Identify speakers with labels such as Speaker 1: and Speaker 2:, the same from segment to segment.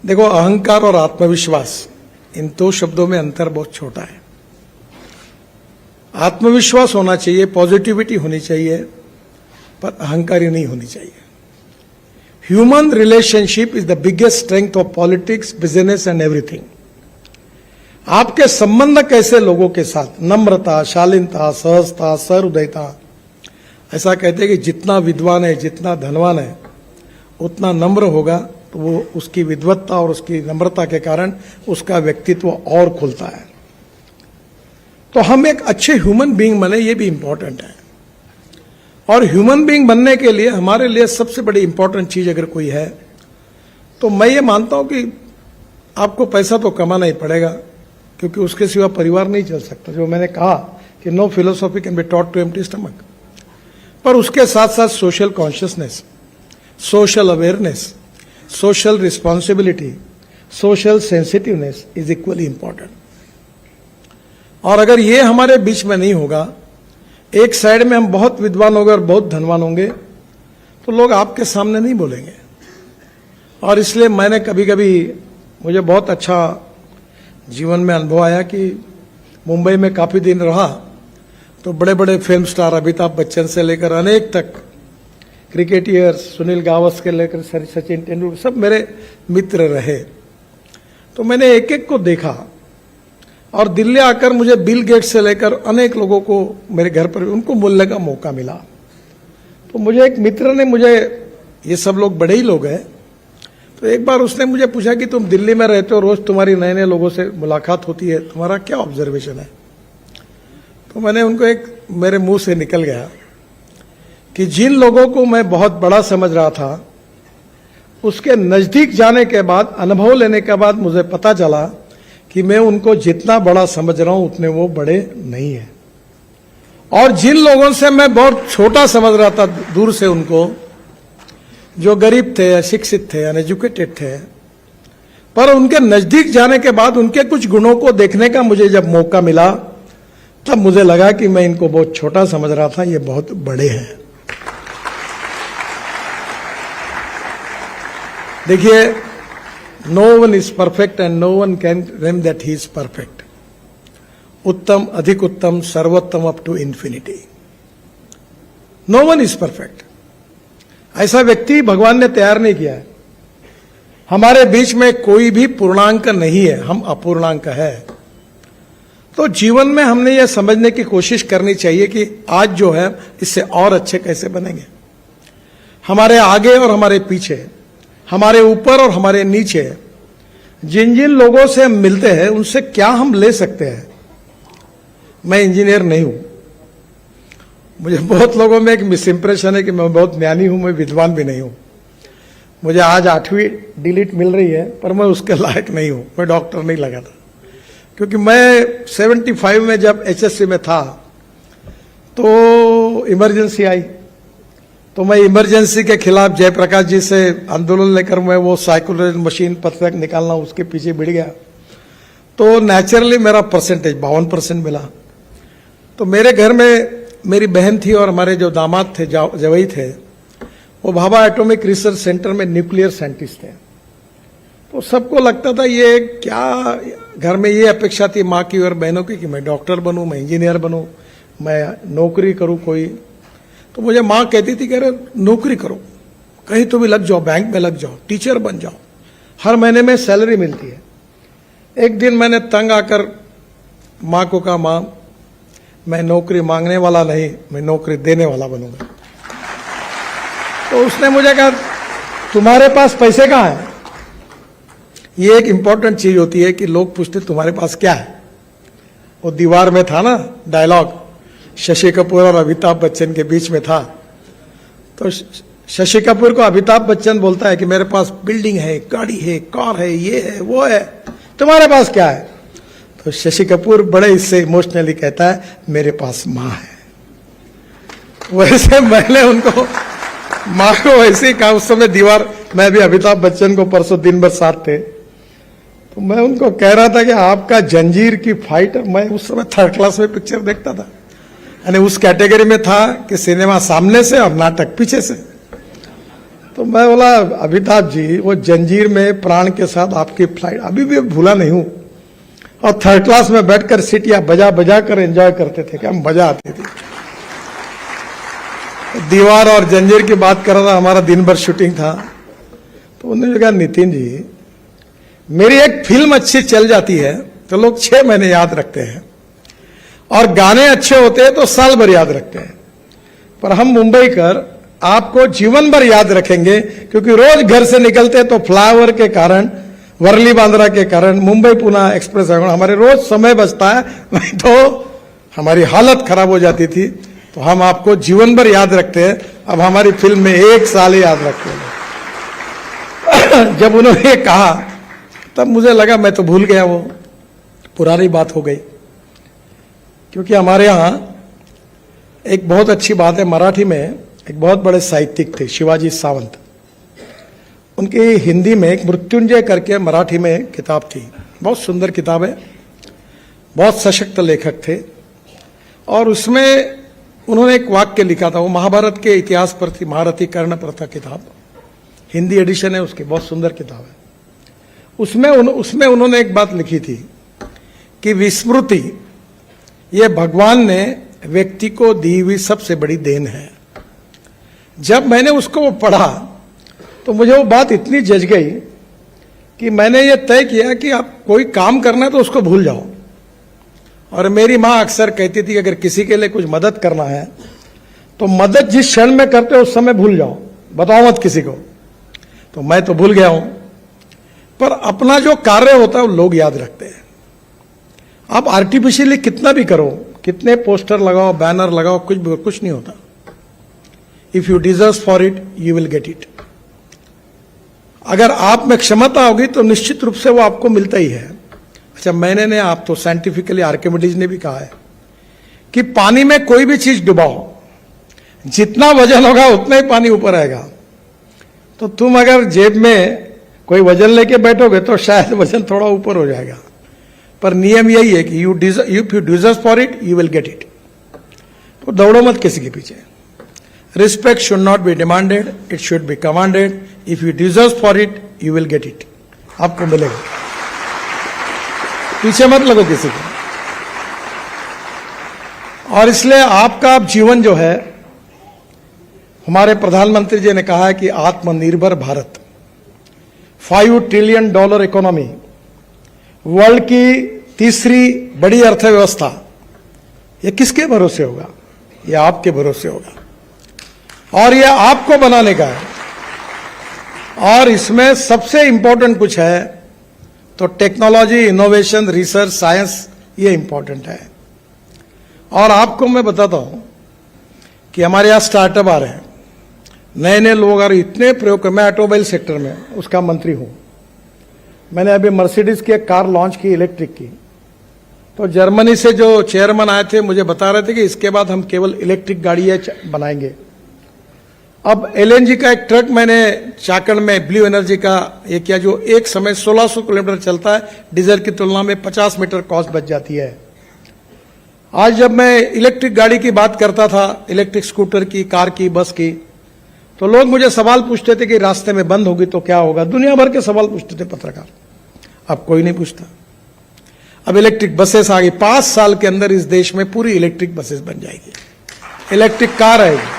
Speaker 1: देखो, अहंकार और आत्मविश्वास, इन दो शब्दों में अंतर बहुत छोटा है। आत्मविश्वास होना चाहिए, पॉजिटिविटी होनी चाहिए, पर अहंकारी नहीं होनी चाहिए। Human relationship is the biggest strength of politics, business and everything. आपके संबंध कैसे लोगों के साथ, नम्रता, शालीनता, सहजता, सहृदयता। ऐसा कहते हैं कि जितना विद्वान है, जितना धनवान है, उतना नम्र होगा, तो वो उसकी विद्वत्ता और उसकी नम्रता के कारण उसका व्यक्तित्व और खुलता है। तो हम एक अच्छे ह्यूमन बीइंग बने, ये भी इंपॉर्टेंट है। और ह्यूमन बीइंग बनने के लिए हमारे लिए सबसे बड़ी इंपॉर्टेंट चीज अगर कोई है, तो मैं ये मानता हूं कि आपको पैसा तो कमाना ही पड़ेगा, क्योंकि उसके सिवा परिवार नहीं चल सकता। जो मैंने कहा कि no philosophy can be taught to empty stomach. पर उसके साथ साथ social consciousness, social awareness, social responsibility, social sensitiveness is equally important. और अगर ये हमारे बीच में नहीं होगा, एक साइड में हम बहुत विद्वान होंगे और बहुत धनवान होंगे, तो लोग आपके सामने नहीं बोलेंगे। और इसलिए मैंने कभी कभी, मुझे बहुत अच्छा जीवन में अनुभव आया कि मुंबई में काफी दिन रहा, तो बड़े बड़े फिल्म स्टार, अमिताभ बच्चन से लेकर अनेक तक, क्रिकेटियर्स, सुनील गावस्कर लेकर सचिन तेंदुलकर, सब मेरे मित्र रहे। तो मैंने एक एक को देखा, और दिल्ली आकर मुझे बिल गेट्स से लेकर अनेक लोगों को मेरे घर पर उनको मिलने का मौका मिला। तो मुझे एक मित्र ने, मुझे, ये सब लोग बड़े ही लोग हैं, तो एक बार उसने मुझे पूछा कि तुम दिल्ली में रहते हो, रोज तुम्हारी नए नए लोगों से मुलाकात होती है, तुम्हारा क्या ऑब्जर्वेशन है? तो मैंने उनको, एक मेरे मुंह से निकल गया कि जिन लोगों को मैं बहुत बड़ा समझ रहा था, उसके नजदीक जाने के बाद, अनुभव लेने के बाद मुझे पता चला कि मैं उनको जितना बड़ा समझ रहा हूं उतने वो बड़े नहीं है। और जिन लोगों से मैं बहुत छोटा समझ रहा था दूर से, उनको, जो गरीब थे, अशिक्षित थे, अनएजुकेटेड थे, पर उनके नजदीक जाने के बाद उनके कुछ गुणों को देखने का मुझे जब मौका मिला, तब मुझे लगा कि मैं इनको बहुत छोटा समझ रहा था, ये बहुत बड़े हैं। देखिए, no one is perfect and no one can claim that he is perfect. उत्तम, अधिक उत्तम, सर्वोत्तम, up to infinity. No one is perfect. ऐसा व्यक्ति भगवान ने तैयार नहीं किया है। हमारे बीच में कोई भी पूर्णांक नहीं है, हम अपूर्णांक है। तो जीवन में हमने यह समझने की कोशिश करनी चाहिए कि आज जो है इससे और अच्छे कैसे बनेंगे। हमारे आगे और हमारे पीछे, हमारे ऊपर और हमारे नीचे, जिन जिन लोगों से हम मिलते हैं, उनसे क्या हम ले सकते हैं। मैं इंजीनियर नहीं हूं, मुझे बहुत लोगों में एक मिस इंप्रेशन है कि मैं बहुत ज्ञानी हूं, मैं विद्वान भी नहीं हूं। मुझे आज 8वीं डिलीट मिल रही है, पर मैं उसके लायक नहीं हूं। मैं डॉक्टर नहीं लगा था, क्योंकि मैं 75 में जब HSC में था, तो इमरजेंसी आई, तो मैं इमरजेंसी के खिलाफ जयप्रकाश जी से आंदोलन लेकर मैं वो साइकिल मशीन पत्रक निकालना, उसके पीछे भिड़ गया। तो नेचुरली मेरा परसेंटेज 52% मिला। तो मेरे घर में मेरी बहन थी और हमारे जो दामाद थे, जवाई थे, वो भाभा एटॉमिक रिसर्च सेंटर में न्यूक्लियर साइंटिस्ट थे। तो सबको लगता था, ये क्या, घर में ये अपेक्षा थी माँ की और बहनों की कि मैं डॉक्टर बनूं, मैं इंजीनियर बनूं, मैं नौकरी करूं कोई। तो मुझे माँ कहती थी कि अरे नौकरी करो, कहीं तो भी लग जाओ, बैंक में लग जाओ, टीचर बन जाओ, हर महीने में सैलरी मिलती है। एक दिन मैंने तंग आकर माँ को कहा, माँ मैं नौकरी मांगने वाला नहीं, मैं नौकरी देने वाला बनूंगा। तो उसने मुझे कहा, तुम्हारे पास पैसे कहाँ हैं? ये एक इंपॉर्टेंट चीज होती है कि लोग पूछते तुम्हारे पास क्या है। वो दीवार में था ना डायलॉग, शशि कपूर और अमिताभ बच्चन के बीच में था। तो शशि कपूर को अमिताभ बच्चन बोलता है कि मेरे पास बिल्डिंग है, गाड़ी है, कार है, ये है, वो है, तुम्हारे पास क्या है? तो शशि कपूर बड़े इससे इमोशनली कहता है, मेरे पास माँ है। वैसे मैंने उनको, माँ को वैसे ही कहा। उस समय दीवार, मैं भी अमिताभ बच्चन को परसों दिन भर साथ थे, तो मैं उनको कह रहा था कि आपका जंजीर की फाइट, मैं उस समय 3rd क्लास में पिक्चर देखता था, यानी उस कैटेगरी में था कि सिनेमा सामने से और नाटक पीछे से। तो मैं बोला अमिताभ जी, वो जंजीर में प्राण के साथ आपकी फ्लाइट अभी भी भूला नहीं हूं, और थर्ड क्लास में बैठकर सीटियां बजा बजा कर एंजॉय करते थे, क्या मजा आती थी। दीवार और जंजीर की बात कर रहा था, हमारा दिन भर शूटिंग था। तो उन्होंने कहा नितिन जी, मेरी एक फिल्म अच्छी चल जाती है तो लोग 6 महीने याद रखते हैं, और गाने अच्छे होते हैं तो साल भर याद रखते हैं, पर हम मुंबई कर आपको जीवन भर याद रखेंगे, क्योंकि रोज घर से निकलते तो फ्लाईओवर के कारण, वर्ली बांद्रा के कारण, मुंबई पुणे एक्सप्रेस हमारे रोज समय बचता है, नहीं तो हमारी हालत खराब हो जाती थी। तो हम आपको जीवन भर याद रखते हैं। अब हमारी फिल्म में 1 साल ही याद रखते हैं। जब उन्होंने कहा तब मुझे लगा मैं तो भूल गया, वो पुरानी बात हो गई। क्योंकि हमारे यहाँ एक बहुत अच्छी बात है, मराठी में एक बहुत बड़े साहित्यिक थे शिवाजी सावंत, उनकी हिंदी में एक मृत्युंजय करके मराठी में किताब थी, बहुत सुंदर किताब है, बहुत सशक्त लेखक थे। और उसमें उन्होंने एक वाक्य लिखा था, वो महाभारत के इतिहास पर थी, महारथी कर्ण पर था किताब, हिंदी एडिशन है उसकी, बहुत सुंदर किताब है। उसमें उन्होंने एक बात लिखी थी कि विस्मृति ये भगवान ने व्यक्ति को दी हुई सबसे बड़ी देन है। जब मैंने उसको पढ़ा तो मुझे वो बात इतनी जज गई कि मैंने ये तय किया कि आप कोई काम करना है तो उसको भूल जाओ। और मेरी माँ अक्सर कहती थी कि अगर किसी के लिए कुछ मदद करना है तो मदद जिस क्षण में करते हो उस समय भूल जाओ, बताओ मत किसी को। तो मैं तो भूल गया हूं, पर अपना जो कार्य होता है वो लोग याद रखते हैं। आप आर्टिफिशियली कितना भी करो, कितने पोस्टर लगाओ, बैनर लगाओ, कुछ नहीं होता। If you deserve for it you will get it. अगर आप में क्षमता होगी तो निश्चित रूप से वो आपको मिलता ही है। अच्छा, मैंने नहीं, आप तो साइंटिफिकली आर्किमिडीज ने भी कहा है कि पानी में कोई भी चीज डुबाओ, जितना वजन होगा उतना ही पानी ऊपर आएगा। तो तुम अगर जेब में कोई वजन लेके बैठोगे तो शायद वजन थोड़ा ऊपर हो जाएगा, पर नियम यही है कि if you deserve for it you will get it. तो दौड़ो मत किसी के पीछे। Respect should not be demanded, it should be commanded. If you deserve for it you will get it, आपको मिलेगा। पीछे मत लगो किसी को। और इसलिए आपका अब जीवन जो है, हमारे प्रधानमंत्री जी ने कहा है कि आत्मनिर्भर भारत, $5 ट्रिलियन इकोनॉमी, वर्ल्ड की तीसरी बड़ी अर्थव्यवस्था, ये किसके भरोसे होगा? ये आपके भरोसे होगा, और ये आपको बनाने का है। और इसमें सबसे इंपॉर्टेंट कुछ है तो टेक्नोलॉजी, इनोवेशन, रिसर्च, साइंस, ये इंपॉर्टेंट है। और आपको मैं बताता हूं कि हमारे यहां स्टार्टअप आ रहे हैं, नए नए लोग आ रहे, इतने प्रयोग कर। मैं ऑटोमोबाइल सेक्टर में उसका मंत्री हूं। मैंने अभी मर्सिडीज की एक कार लॉन्च की, इलेक्ट्रिक की। तो जर्मनी से जो चेयरमैन आए थे मुझे बता रहे थे कि इसके बाद हम केवल इलेक्ट्रिक गाड़ी बनाएंगे। अब एलएनजी का एक ट्रक मैंने चाकण में ब्लू एनर्जी का ये किया, जो एक समय 1600 किलोमीटर चलता है, डीजल की तुलना में 50 मीटर कॉस्ट बच जाती है। आज जब मैं इलेक्ट्रिक गाड़ी की बात करता था, इलेक्ट्रिक स्कूटर की, कार की, बस की, तो लोग मुझे सवाल पूछते थे कि रास्ते में बंद होगी तो क्या होगा। दुनिया भर के सवाल पूछते थे पत्रकार, अब कोई नहीं पूछता। अब इलेक्ट्रिक बसेस आ गई, 5 साल के अंदर इस देश में पूरी इलेक्ट्रिक बसेस बन जाएगी, इलेक्ट्रिक कार आएगी।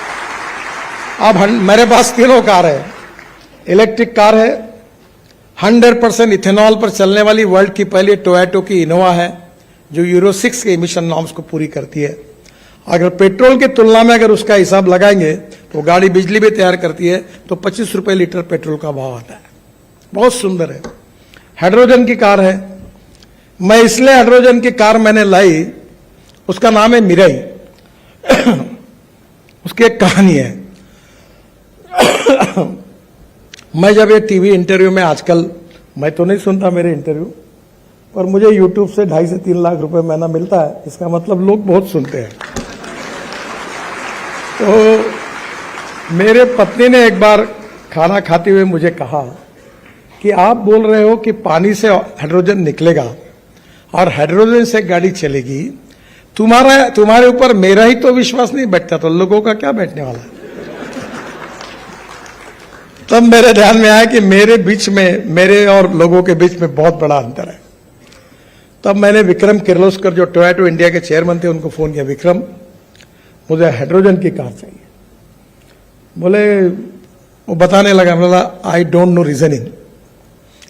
Speaker 1: अब मेरे पास 3 कार है, इलेक्ट्रिक कार है, 100% इथेनॉल पर चलने वाली वर्ल्ड की पहली टोयोटा की इनोवा है, जो यूरो 6 के इमिशन नॉर्म्स को पूरी करती है। अगर पेट्रोल की तुलना में अगर उसका हिसाब लगाएंगे तो गाड़ी बिजली भी तैयार करती है, तो 25 रुपए लीटर पेट्रोल का भाव आता है, बहुत सुंदर है। हाइड्रोजन की कार है। मैं इसलिए हाइड्रोजन की कार मैंने लाई, उसका नाम है मिराई। उसकी एक कहानी है। मैं जब ये टीवी इंटरव्यू में, आजकल मैं तो नहीं सुनता मेरे इंटरव्यू, पर मुझे यूट्यूब से 2.5 से 3 लाख रुपए महीना मिलता है, इसका मतलब लोग बहुत सुनते हैं। तो मेरे पत्नी ने एक बार खाना खाते हुए मुझे कहा कि आप बोल रहे हो कि पानी से हाइड्रोजन निकलेगा और हाइड्रोजन से गाड़ी चलेगी, तुम्हारे ऊपर मेरा ही तो विश्वास नहीं बैठता, तो लोगों का क्या बैठने वाला है? तब मेरे ध्यान में आया कि मेरे बीच में, मेरे और लोगों के बीच में बहुत बड़ा अंतर है। तब मैंने विक्रम किर्लोस्कर जो टोयोटा इंडिया के चेयरमैन थे उनको फोन किया, विक्रम मुझे हाइड्रोजन की कार चाहिए। बोले, वो बताने लगा, बोला I don't know reasoning,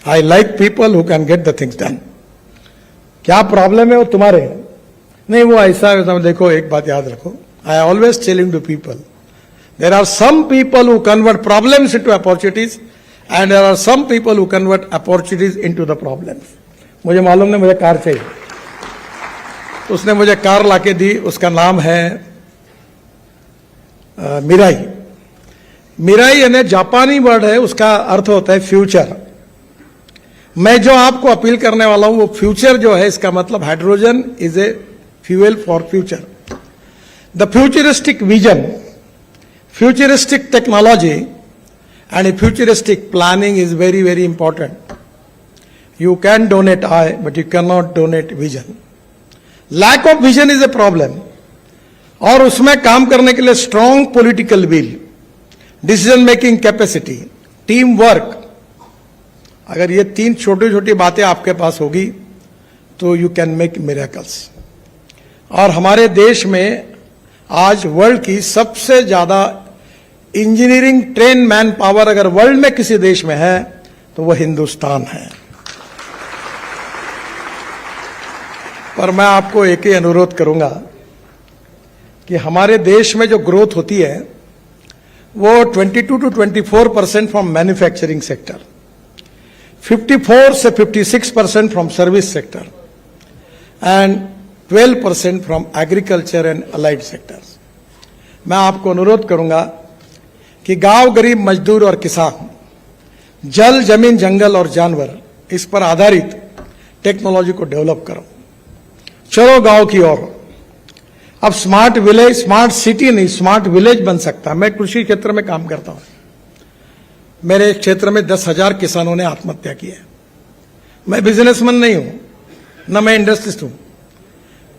Speaker 1: I like people who can get the things done. क्या प्रॉब्लम है वो तुम्हारे? नहीं वो ऐसा है, देखो एक बात याद रखो, I always telling to people, there are some people who convert problems into opportunities and there are some people who convert opportunities into the problems. मुझे मालूम नहीं, मुझे कार चाहिए। तो उसने मुझे कार लाके दी, उसका नाम है मिराई। मिराई यानी जापानी वर्ड है, उसका अर्थ होता है फ्यूचर। मैं जो आपको अपील करने वाला हूं वो फ्यूचर जो है, इसका मतलब hydrogen is a fuel for future. The futuristic vision, futuristic technology and a futuristic planning is very, very important. You can donate eye, but you cannot donate vision. Lack of vision is a problem. और उसमें काम करने के लिए strong political will, decision making capacity, team work, अगर ये तीन छोटी छोटी बातें आपके पास होगी तो you can make miracles. और हमारे देश में आज वर्ल्ड की सबसे ज्यादा इंजीनियरिंग ट्रेन मैन पावर अगर वर्ल्ड में किसी देश में है तो वह हिंदुस्तान है। पर मैं आपको एक ही अनुरोध करूंगा कि हमारे देश में जो ग्रोथ होती है वो 22 to 24% फ्रॉम मैन्युफैक्चरिंग सेक्टर, 54 से 56% from service sector and 12% from agriculture and allied sectors. मैं आपको अनुरोध करूंगा कि गांव, गरीब, मजदूर और किसान, जल, जमीन, जंगल और जानवर, इस पर आधारित टेक्नोलॉजी को डेवलप करो। चलो गांव की ओर। अब स्मार्ट विलेज, स्मार्ट सिटी नहीं, स्मार्ट विलेज बन सकता है। मैं कृषि क्षेत्र में काम करता हूं, मेरे क्षेत्र में 10,000 किसानों ने आत्महत्या की है। मैं बिजनेसमैन नहीं हूं, न मैं इंडस्ट्रिस्ट हूं,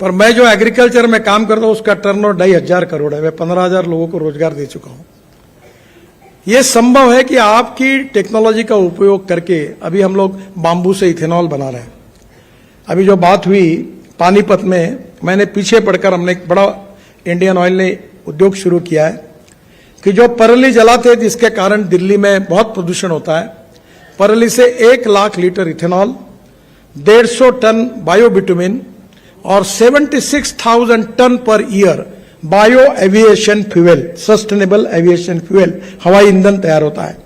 Speaker 1: पर मैं जो एग्रीकल्चर में काम करता हूं उसका टर्नओवर 2,500 करोड़ है। मैं 15,000 लोगों को रोजगार दे चुका हूं। यह संभव है कि आपकी टेक्नोलॉजी का उपयोग करके, अभी हम लोग बांबू से इथेनॉल बना रहे हैं। अभी जो बात हुई पानीपत में, मैंने पीछे पढ़कर, हमने एक बड़ा इंडियन ऑयल ने उद्योग शुरू किया है कि जो परली जलाते हैं जिसके कारण दिल्ली में बहुत प्रदूषण होता है, परली से 1 lakh litre ethanol, 150 tonne biobitumen और 76,000 tonne per year bio aviation fuel, sustainable aviation fuel, हवाई ईंधन तैयार होता है।